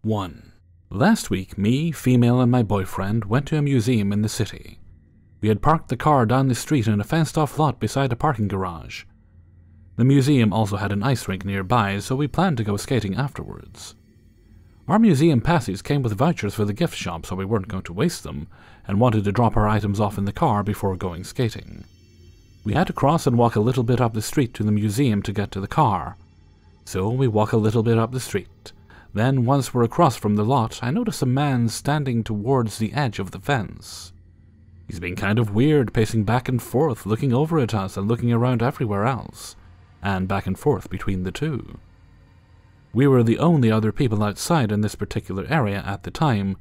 1. Last week, me, female, and my boyfriend went to a museum in the city. We had parked the car down the street in a fenced-off lot beside a parking garage. The museum also had an ice rink nearby, so we planned to go skating afterwards. Our museum passes came with vouchers for the gift shop, so we weren't going to waste them, and wanted to drop our items off in the car before going skating. We had to cross and walk a little bit up the street to the museum to get to the car. So we walk a little bit up the street. Then, once we're across from the lot, I notice a man standing towards the edge of the fence. He's being kind of weird, pacing back and forth, looking over at us and looking around everywhere else, and back and forth between the two. We were the only other people outside in this particular area at the time,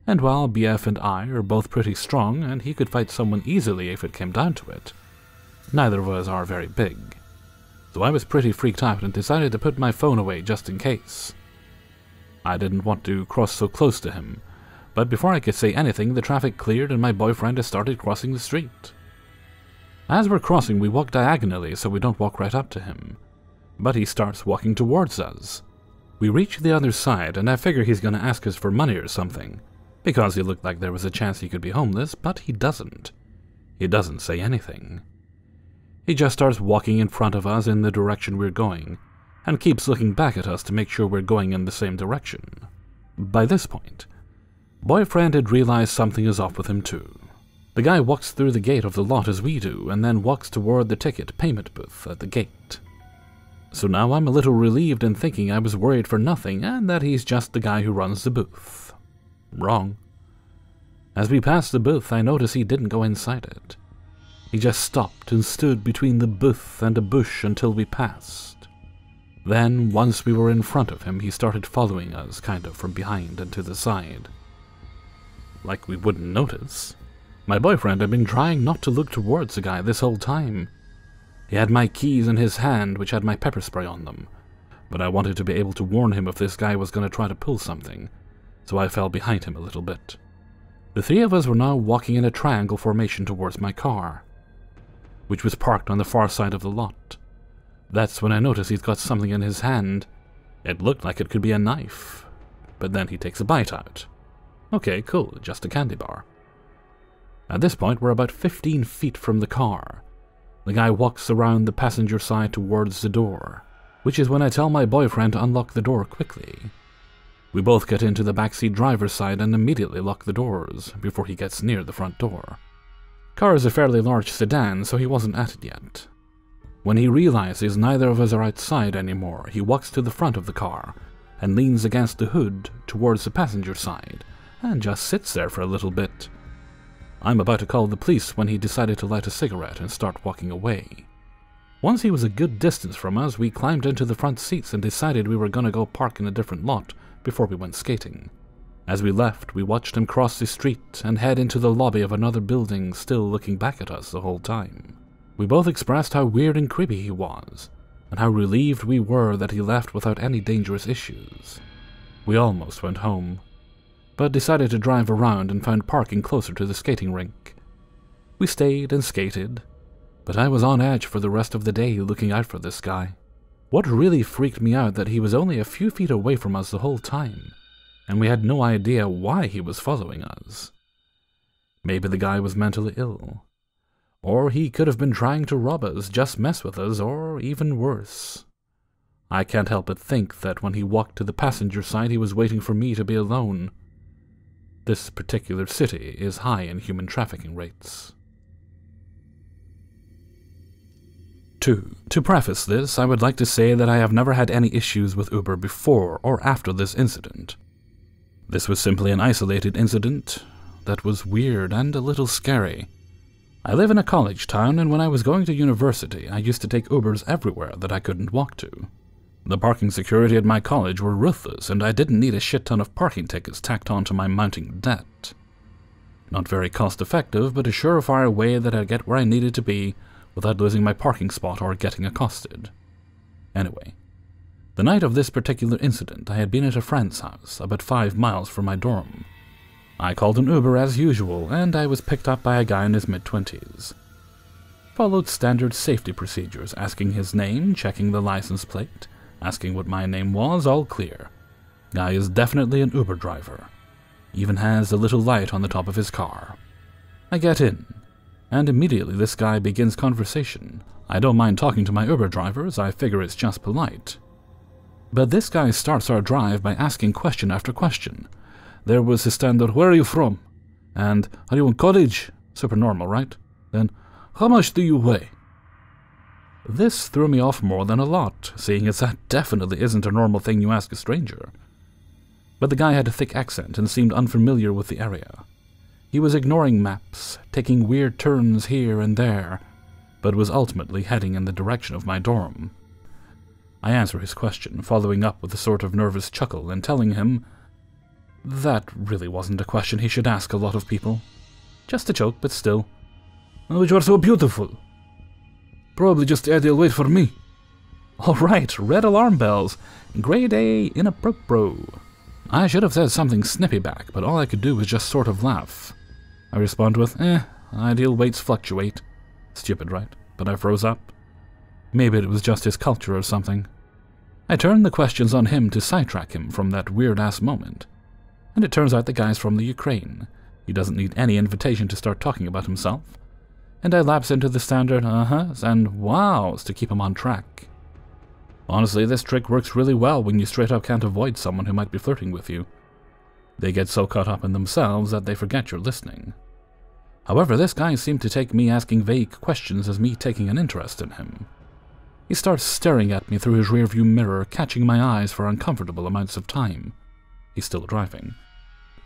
and while BF and I are both pretty strong and he could fight someone easily if it came down to it, neither of us are very big. So I was pretty freaked out and decided to put my phone away just in case. I didn't want to cross so close to him, but before I could say anything, the traffic cleared and my boyfriend has started crossing the street. As we're crossing, we walk diagonally so we don't walk right up to him, but he starts walking towards us. We reach the other side, and I figure he's going to ask us for money or something, because he looked like there was a chance he could be homeless, but he doesn't. He doesn't say anything. He just starts walking in front of us in the direction we're going, and keeps looking back at us to make sure we're going in the same direction. By this point, boyfriend had realized something is off with him too. The guy walks through the gate of the lot as we do, and then walks toward the ticket payment booth at the gate. So now I'm a little relieved in thinking I was worried for nothing, and that he's just the guy who runs the booth. Wrong. As we passed the booth, I noticed he didn't go inside it. He just stopped and stood between the booth and a bush until we passed. Then, once we were in front of him, he started following us, kind of from behind and to the side. Like we wouldn't notice. My boyfriend had been trying not to look towards the guy this whole time. He had my keys in his hand, which had my pepper spray on them, but I wanted to be able to warn him if this guy was going to try to pull something, so I fell behind him a little bit. The three of us were now walking in a triangle formation towards my car, which was parked on the far side of the lot. That's when I noticed he's got something in his hand. It looked like it could be a knife, but then he takes a bite out. Okay, cool, just a candy bar. At this point, we're about 15 feet from the car. The guy walks around the passenger side towards the door, which is when I tell my boyfriend to unlock the door quickly. We both get into the backseat driver's side and immediately lock the doors before he gets near the front door. Car is a fairly large sedan, so he wasn't at it yet. When he realizes neither of us are outside anymore, he walks to the front of the car and leans against the hood towards the passenger side and just sits there for a little bit. I'm about to call the police when he decided to light a cigarette and start walking away. Once he was a good distance from us, we climbed into the front seats and decided we were going to go park in a different lot before we went skating. As we left, we watched him cross the street and head into the lobby of another building, still looking back at us the whole time. We both expressed how weird and creepy he was, and how relieved we were that he left without any dangerous issues. We almost went home, but decided to drive around and found parking closer to the skating rink. We stayed and skated, but I was on edge for the rest of the day looking out for this guy. What really freaked me out that he was only a few feet away from us the whole time, and we had no idea why he was following us. Maybe the guy was mentally ill. Or he could have been trying to rob us, just mess with us, or even worse. I can't help but think that when he walked to the passenger side, he was waiting for me to be alone. This particular city is high in human trafficking rates. 2. To preface this, I would like to say that I have never had any issues with Uber before or after this incident. This was simply an isolated incident that was weird and a little scary. I live in a college town, and when I was going to university, I used to take Ubers everywhere that I couldn't walk to. The parking security at my college were ruthless, and I didn't need a shit ton of parking tickets tacked onto my mounting debt. Not very cost-effective, but a surefire way that I'd get where I needed to be without losing my parking spot or getting accosted. Anyway, the night of this particular incident, I had been at a friend's house, about 5 miles from my dorm. I called an Uber as usual, and I was picked up by a guy in his mid-20s. Followed standard safety procedures, asking his name, checking the license plate, asking what my name was, all clear. Guy is definitely an Uber driver. Even has a little light on the top of his car. I get in, and immediately this guy begins conversation. I don't mind talking to my Uber drivers, I figure it's just polite. But this guy starts our drive by asking question after question. There was his standard, "Where are you from?" And, "Are you in college?" Super normal, right? Then, "How much do you weigh?" This threw me off more than a lot, seeing as that definitely isn't a normal thing you ask a stranger. But the guy had a thick accent and seemed unfamiliar with the area. He was ignoring maps, taking weird turns here and there, but was ultimately heading in the direction of my dorm. I answer his question, following up with a sort of nervous chuckle and telling him that really wasn't a question he should ask a lot of people. Just a joke, but still. "Oh, you are so beautiful. Probably just the ideal weight for me." Alright, red alarm bells. Grade A inappropriate. I should have said something snippy back, but all I could do was just sort of laugh. I respond with, ideal weights fluctuate. Stupid, right? But I froze up. Maybe it was just his culture or something. I turned the questions on him to sidetrack him from that weird-ass moment. And it turns out the guy's from the Ukraine. He doesn't need any invitation to start talking about himself. And I lapse into the standard uh-huhs and wows to keep him on track. Honestly, this trick works really well when you straight up can't avoid someone who might be flirting with you. They get so caught up in themselves that they forget you're listening. However, this guy seemed to take me asking vague questions as me taking an interest in him. He starts staring at me through his rearview mirror, catching my eyes for uncomfortable amounts of time. He's still driving.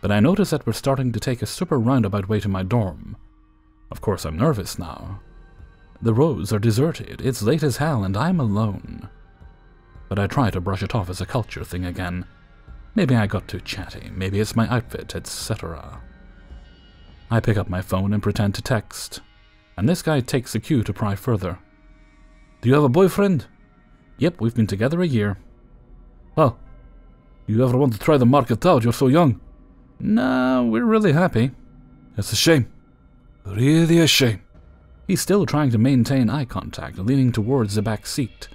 But I notice that we're starting to take a super roundabout way to my dorm. Of course, I'm nervous now. The roads are deserted, it's late as hell, and I'm alone. But I try to brush it off as a culture thing again. Maybe I got too chatty, maybe it's my outfit, etc. I pick up my phone and pretend to text, and this guy takes the cue to pry further. "Do you have a boyfriend?" "Yep, we've been together a year." "Well, you ever want to try the market out? You're so young." "No, we're really happy." "It's a shame. Really a shame." He's still trying to maintain eye contact, leaning towards the back seat.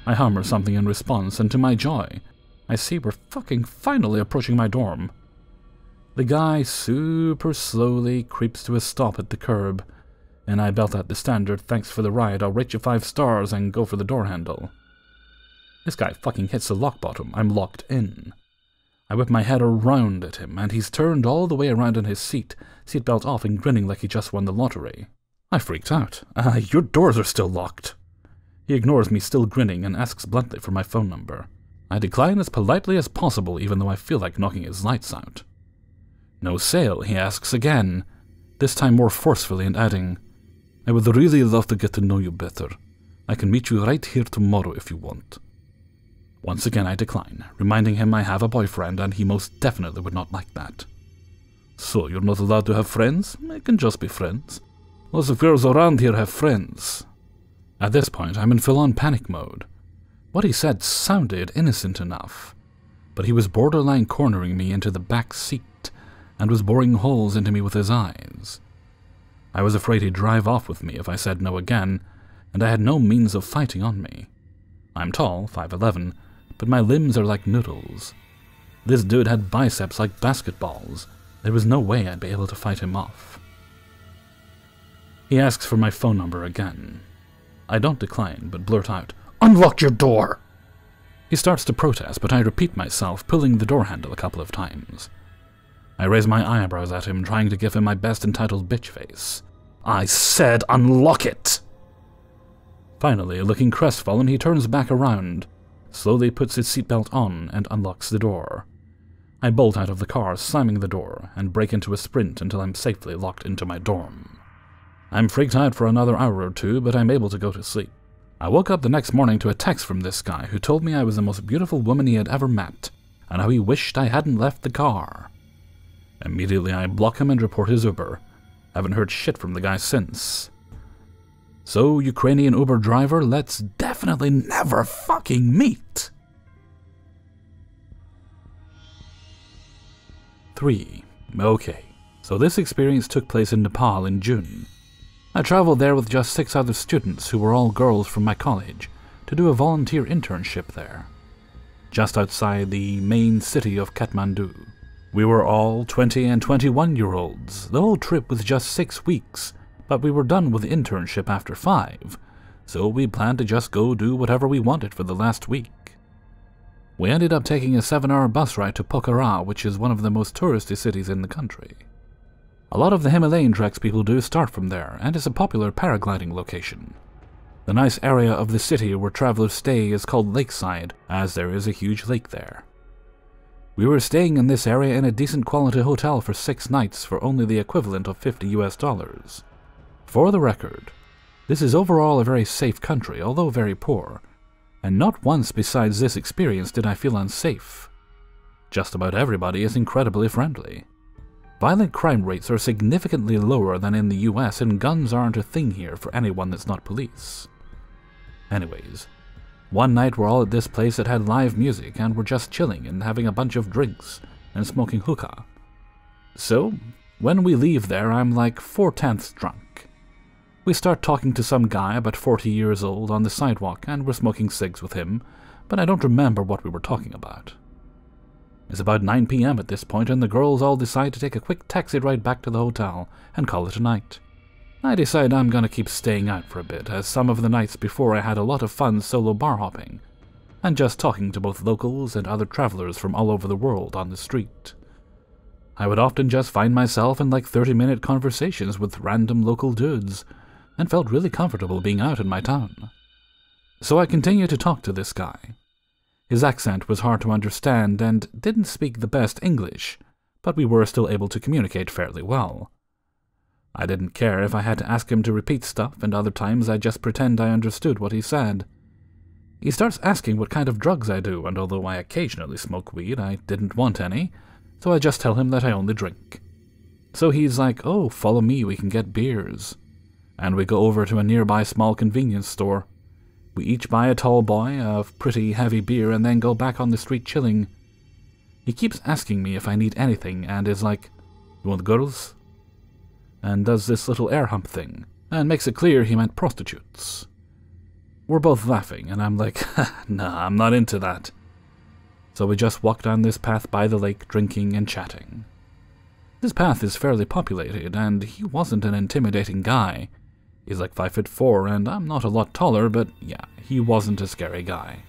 I hummer something in response, and to my joy, I see we're fucking finally approaching my dorm. The guy super slowly creeps to a stop at the curb, and I belt out the standard, "Thanks for the ride, I'll rate you 5 stars," and go for the door handle. This guy fucking hits the lock bottom. I'm locked in. I whip my head around at him, and he's turned all the way around in his seatbelt off and grinning like he just won the lottery. I freaked out. "Your doors are still locked." He ignores me, still grinning, and asks bluntly for my phone number. I decline as politely as possible, even though I feel like knocking his lights out. "No sale," he asks again, this time more forcefully and adding, "I would really love to get to know you better. I can meet you right here tomorrow if you want." Once again I decline, reminding him I have a boyfriend and he most definitely would not like that. "So, you're not allowed to have friends? It can just be friends. Lots of girls around here have friends." At this point, I'm in full-on panic mode. What he said sounded innocent enough, but he was borderline cornering me into the back seat and was boring holes into me with his eyes. I was afraid he'd drive off with me if I said no again, and I had no means of fighting on me. I'm tall, 5'11", but my limbs are like noodles. This dude had biceps like basketballs. There was no way I'd be able to fight him off. He asks for my phone number again. I don't decline, but blurt out, "Unlock your door!" He starts to protest, but I repeat myself, pulling the door handle a couple of times. I raise my eyebrows at him, trying to give him my best entitled bitch face. "I said unlock it!" Finally, looking crestfallen, he turns back around, slowly puts his seatbelt on, and unlocks the door. I bolt out of the car, slamming the door, and break into a sprint until I'm safely locked into my dorm. I'm freaked out for another hour or two, but I'm able to go to sleep. I woke up the next morning to a text from this guy who told me I was the most beautiful woman he had ever met, and how he wished I hadn't left the car. Immediately I block him and report his Uber. Haven't heard shit from the guy since. So, Ukrainian Uber driver, let's definitely never fucking meet! 3. Okay, so this experience took place in Nepal in June. I traveled there with just 6 other students who were all girls from my college to do a volunteer internship there. just outside the main city of Kathmandu. We were all 20 and 21-year-olds. The whole trip was just 6 weeks, but we were done with the internship after 5, so we planned to just go do whatever we wanted for the last week. We ended up taking a 7-hour bus ride to Pokhara, which is one of the most touristy cities in the country. A lot of the Himalayan treks people do start from there, and is a popular paragliding location. The nice area of the city where travelers stay is called Lakeside, as there is a huge lake there. We were staying in this area in a decent quality hotel for 6 nights for only the equivalent of $50. For the record, this is overall a very safe country, although very poor, and not once besides this experience did I feel unsafe. Just about everybody is incredibly friendly. Violent crime rates are significantly lower than in the US, and guns aren't a thing here for anyone that's not police. Anyways, one night we're all at this place that had live music, and we're just chilling and having a bunch of drinks and smoking hookah. So, when we leave there, I'm like 4/10 drunk. We start talking to some guy about 40 years old on the sidewalk, and we're smoking cigs with him, but I don't remember what we were talking about. It's about 9 p.m. at this point, and the girls all decide to take a quick taxi ride back to the hotel and call it a night. I decide I'm gonna keep staying out for a bit, as some of the nights before I had a lot of fun solo bar hopping, and just talking to both locals and other travelers from all over the world on the street. I would often just find myself in like 30-minute conversations with random local dudes, and felt really comfortable being out in my town. So I continued to talk to this guy. His accent was hard to understand and didn't speak the best English, but we were still able to communicate fairly well. I didn't care if I had to ask him to repeat stuff, and other times I just pretend I understood what he said. He starts asking what kind of drugs I do, and although I occasionally smoke weed, I didn't want any, so I just tell him that I only drink. So he's like, "Oh, follow me, we can get beers." And we go over to a nearby small convenience store. We each buy a tall boy of pretty heavy beer and then go back on the street chilling. He keeps asking me if I need anything and is like, "You want girls?" And does this little air hump thing, and makes it clear he meant prostitutes. We're both laughing, and I'm like, "Nah, I'm not into that." So we just walk down this path by the lake, drinking and chatting. This path is fairly populated, and he wasn't an intimidating guy. He's like 5'4", and I'm not a lot taller, but yeah, he wasn't a scary guy.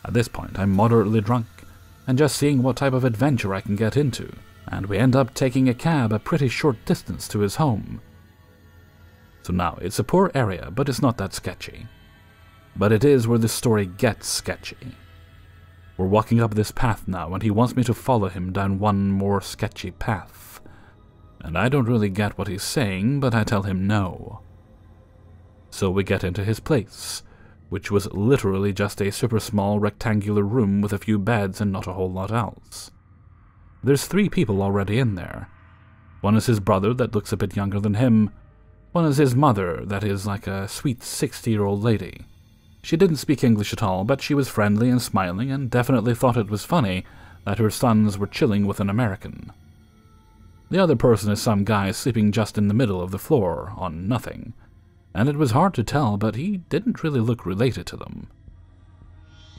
At this point, I'm moderately drunk, and just seeing what type of adventure I can get into, and we end up taking a cab a pretty short distance to his home. So now, it's a poor area, but it's not that sketchy. But it is where the story gets sketchy. We're walking up this path now, and he wants me to follow him down one more sketchy path. And I don't really get what he's saying, but I tell him no. So we get into his place, which was literally just a super small rectangular room with a few beds and not a whole lot else. There's 3 people already in there. One is his brother that looks a bit younger than him. One is his mother that is like a sweet 60-year-old lady. She didn't speak English at all, but she was friendly and smiling and definitely thought it was funny that her sons were chilling with an American. The other person is some guy sleeping just in the middle of the floor on nothing, and it was hard to tell, but he didn't really look related to them.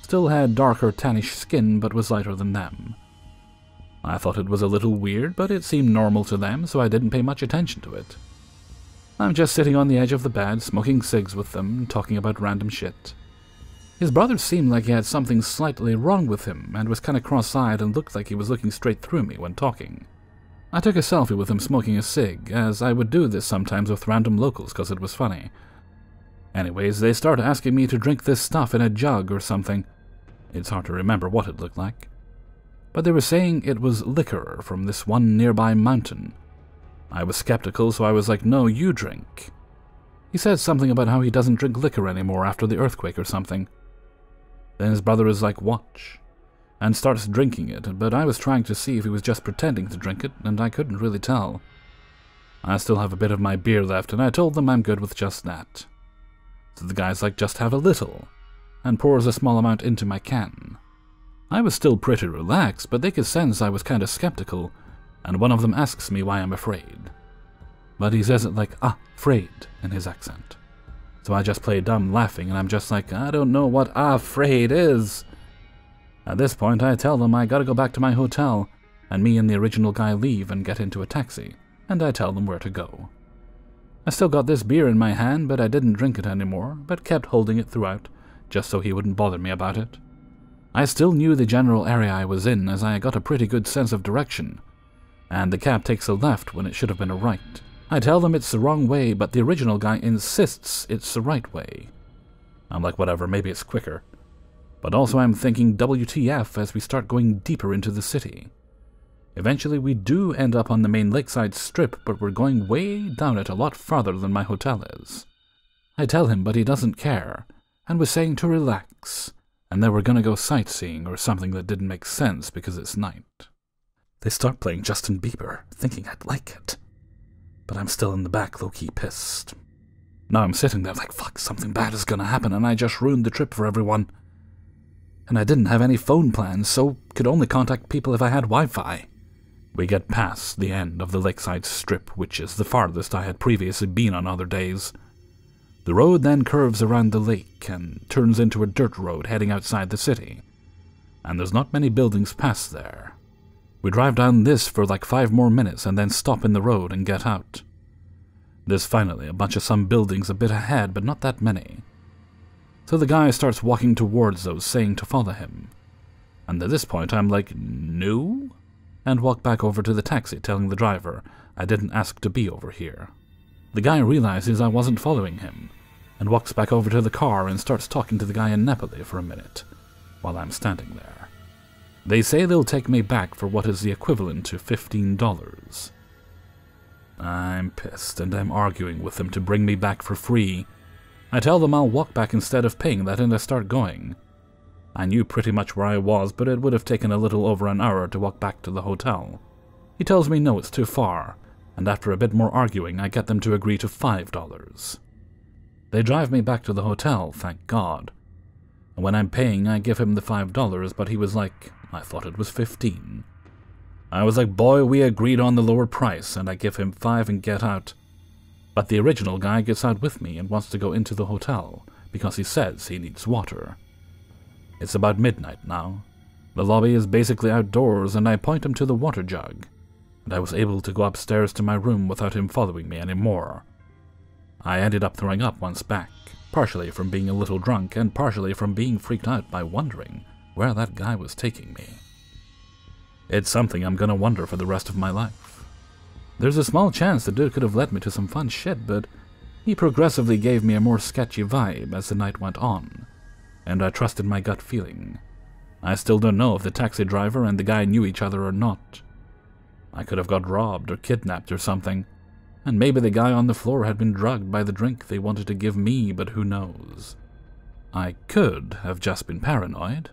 Still had darker tannish skin, but was lighter than them. I thought it was a little weird, but it seemed normal to them, so I didn't pay much attention to it. I'm just sitting on the edge of the bed, smoking cigs with them, talking about random shit. His brother seemed like he had something slightly wrong with him, and was kinda cross-eyed and looked like he was looking straight through me when talking. I took a selfie with him smoking a cig, as I would do this sometimes with random locals because it was funny. Anyways, they started asking me to drink this stuff in a jug or something. It's hard to remember what it looked like. But they were saying it was liquor from this one nearby mountain. I was skeptical, so I was like, "No, you drink." He said something about how he doesn't drink liquor anymore after the earthquake or something. Then his brother is like, "Watch," and starts drinking it, but I was trying to see if he was just pretending to drink it, and I couldn't really tell. I still have a bit of my beer left, and I told them I'm good with just that. So the guy's like, "Just have a little," and pours a small amount into my can. I was still pretty relaxed, but they could sense I was kinda skeptical, and one of them asks me why I'm afraid. But he says it like, "afraid," in his accent. So I just play dumb laughing, and I'm just like, "I don't know what afraid is." At this point, I tell them I gotta go back to my hotel, and me and the original guy leave and get into a taxi, and I tell them where to go. I still got this beer in my hand, but I didn't drink it anymore, but kept holding it throughout, just so he wouldn't bother me about it. I still knew the general area I was in, as I got a pretty good sense of direction, and the cab takes a left when it should have been a right. I tell them it's the wrong way, but the original guy insists it's the right way. I'm like, whatever, maybe it's quicker. But also I'm thinking WTF as we start going deeper into the city. Eventually we do end up on the main lakeside strip, but we're going way down it a lot farther than my hotel is. I tell him, but he doesn't care, and was saying to relax, and that we're gonna go sightseeing or something that didn't make sense because it's night. They start playing Justin Bieber, thinking I'd like it. But I'm still in the back, low-key pissed. Now I'm sitting there like, fuck, something bad is gonna happen, and I just ruined the trip for everyone. And I didn't have any phone plans, so could only contact people if I had Wi-Fi. We get past the end of the lakeside strip, which is the farthest I had previously been on other days. The road then curves around the lake and turns into a dirt road heading outside the city. And there's not many buildings past there. We drive down this for like 5 more minutes and then stop in the road and get out. There's finally a bunch of some buildings a bit ahead, but not that many. So the guy starts walking towards those, saying to follow him. And at this point I'm like, no? And walk back over to the taxi, telling the driver I didn't ask to be over here. The guy realizes I wasn't following him, and walks back over to the car and starts talking to the guy in Nepali for a minute, while I'm standing there. They say they'll take me back for what is the equivalent to $15. I'm pissed, and I'm arguing with them to bring me back for free. I tell them I'll walk back instead of paying that, and I start going. I knew pretty much where I was, but it would have taken a little over an hour to walk back to the hotel. He tells me no, it's too far, and after a bit more arguing, I get them to agree to $5. They drive me back to the hotel, thank God. And when I'm paying, I give him the $5, but he was like, I thought it was $15. I was like, boy, we agreed on the lower price, and I give him $5 and get out. But the original guy gets out with me and wants to go into the hotel, because he says he needs water. It's about midnight now. The lobby is basically outdoors, and I point him to the water jug, and I was able to go upstairs to my room without him following me anymore. I ended up throwing up once back, partially from being a little drunk, and partially from being freaked out by wondering where that guy was taking me. It's something I'm gonna wonder for the rest of my life. There's a small chance the dude could have led me to some fun shit, but he progressively gave me a more sketchy vibe as the night went on, and I trusted my gut feeling. I still don't know if the taxi driver and the guy knew each other or not. I could have got robbed or kidnapped or something, and maybe the guy on the floor had been drugged by the drink they wanted to give me, but who knows. I could have just been paranoid,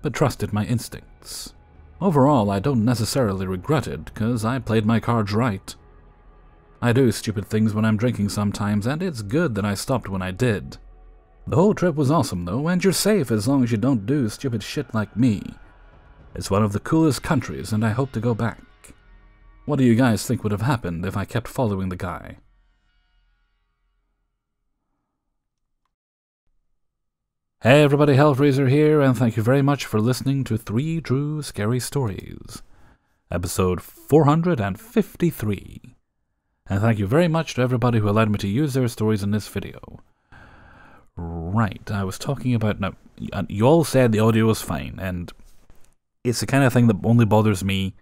but trusted my instincts. Overall, I don't necessarily regret it, because I played my cards right. I do stupid things when I'm drinking sometimes, and it's good that I stopped when I did. The whole trip was awesome though, and you're safe as long as you don't do stupid shit like me. It's one of the coolest countries, and I hope to go back. What do you guys think would have happened if I kept following the guy? Hey everybody, Hellfreezer here, and thank you very much for listening to 3 True Scary Stories, episode 453. And thank you very much to everybody who allowed me to use their stories in this video. Right, I was talking about, now, you all said the audio was fine, and it's the kind of thing that only bothers me,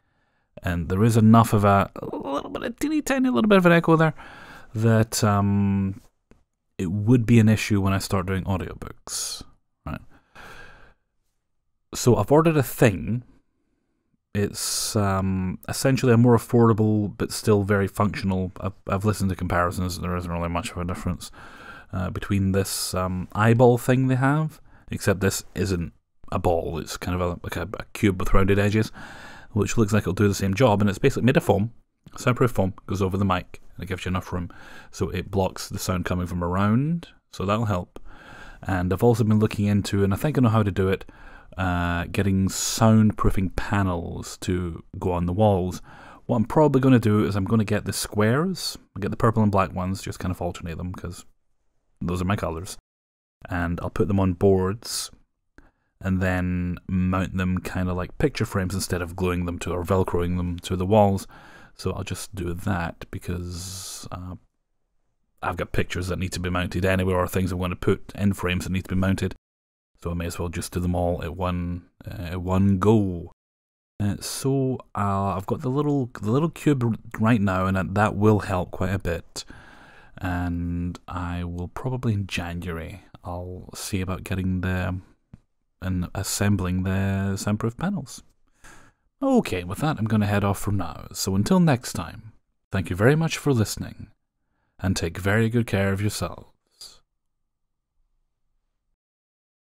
and there is enough of a little bit, a teeny tiny little bit of an echo there, that it would be an issue when I start doing audiobooks. Right. So I've ordered a thing. It's essentially a more affordable but still very functional. I've listened to comparisons, and there isn't really much of a difference between this eyeball thing they have, except this isn't a ball. It's kind of like a cube with rounded edges, which looks like it'll do the same job, and it's basically made of foam. Soundproof foam, goes over the mic, and it gives you enough room so it blocks the sound coming from around, so that'll help. And I've also been looking into, and I think I know how to do it, getting soundproofing panels to go on the walls. What I'm probably going to do is I'm going to get the squares, I'll get the purple and black ones, just kind of alternate them, because those are my colours. And I'll put them on boards, and then mount them kind of like picture frames instead of gluing them to or velcroing them to the walls. So I'll just do that because I've got pictures that need to be mounted anywhere, or things I want to put in frames that need to be mounted. So I may as well just do them all at one go. So I've got the little cube right now, and that will help quite a bit. And I will probably in January I'll see about getting and assembling the soundproof panels. Okay, with that I'm going to head off for now. So until next time, thank you very much for listening, and take very good care of yourself.